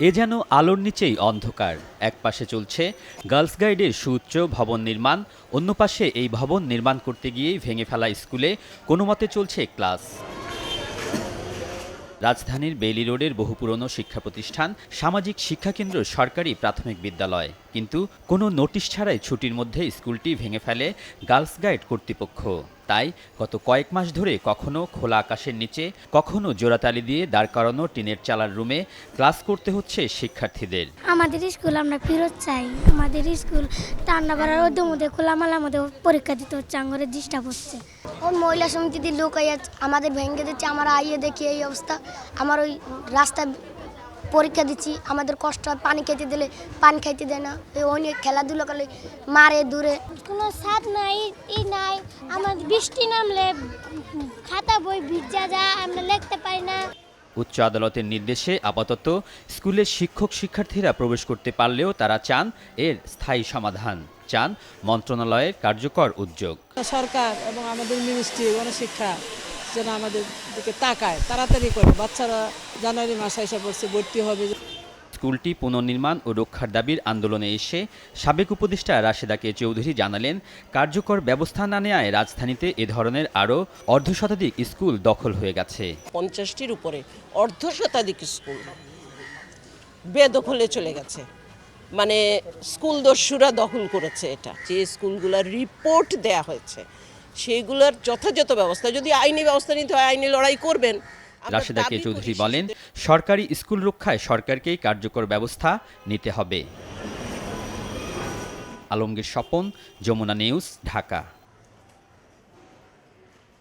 এ যেন আলোর নিচেই অন্ধকার। এক পাশে চলছে গার্লস গাইডের সুউচ্চ ভবন নির্মাণ, অন্য পাশে এই ভবন নির্মাণ করতে গিয়েই ভেঙে ফেলা স্কুলে কোনোমতে চলছে ক্লাস। রাজধানীর বেইলি রোডের বহু পুরনো শিক্ষা প্রতিষ্ঠান সামাজিক শিক্ষাকেন্দ্র সরকারি প্রাথমিক বিদ্যালয়, কিন্তু কোনো নোটিশ ছাড়াই ছুটির মধ্যে স্কুলটি ভেঙে ফেলে গার্লস গাইড কর্তৃপক্ষ। তাই গত কয়েক মাস ধরে কখনো খোলা আকাশের নিচে, কখনো জোড়াতালি দিয়ে দাঁড় করানো টিনের চালার রুমে ক্লাস করতে হচ্ছে শিক্ষার্থীদের। আমাদের স্কুল আমরা ফেরত চাই। আমাদের স্কুল ঠান্ডা বাড়ার মধ্যে খোলামেলার মধ্যে পরীক্ষা দিতে হচ্ছে, আঙ্গরের ডিস্টার্ব হচ্ছে। ওই মহিলা সমিতির লোক আমাদের ভেঙে দিচ্ছে, আমরা আইয়ে দেখি এই অবস্থা। আমার ওই রাস্তায় পরীক্ষা দিচ্ছি, আমাদের কষ্ট হয়, পানি খেতে দিলে পানি খাইতে দেয় না, অনেক খেলাধুলা করলে মারে দূরে। কোনো ছাদ নাই, নাই। আমাদের বৃষ্টি নামলে খাতা বই ভিজা যায়, আমরা লিখতে পারি না। উচ্চ আদালতের নির্দেশে আপাতত স্কুলের শিক্ষক শিক্ষার্থীরা প্রবেশ করতে পারলেও তারা চান এর স্থায়ী সমাধান, চান মন্ত্রণালয়ের কার্যকর উদ্যোগ। সরকার এবং আমাদের মিনিস্ট্রি গণশিক্ষা যেন আমাদের দিকে তাকায়, তাড়াতাড়ি করে। বাচ্চারা জানুয়ারি মাসে এসে পড়ছে, ভর্তি হবে। স্কুলটি পুনর্নির্মাণ ও রক্ষার দাবির আন্দোলনে এসে সাবেক উপদেষ্টা রাশেদা কে চৌধুরী জানালেন, কার্যকর ব্যবস্থা না নেওয়ায় রাজধানীতে এ ধরনের আরও অর্ধশতাধিক স্কুল দখল হয়ে গেছে। 50টির উপরে অর্ধশতাধিক স্কুল বেদখলে চলে গেছে, মানে স্কুল দস্যুরা দখল করেছে। এটা যে স্কুলগুলোর রিপোর্ট দেয়া হয়েছে সেইগুলোর যথাযথ ব্যবস্থা, যদি আইনি ব্যবস্থা নিতে হয় আইনি লড়াই করবেন। রাশেদা কে চৌধুরী বলেন, সরকারি স্কুল রক্ষায় সরকারকেই কার্যকর ব্যবস্থা নিতে হবে। আলমগীর স্বপন, যমুনা নিউজ, ঢাকা।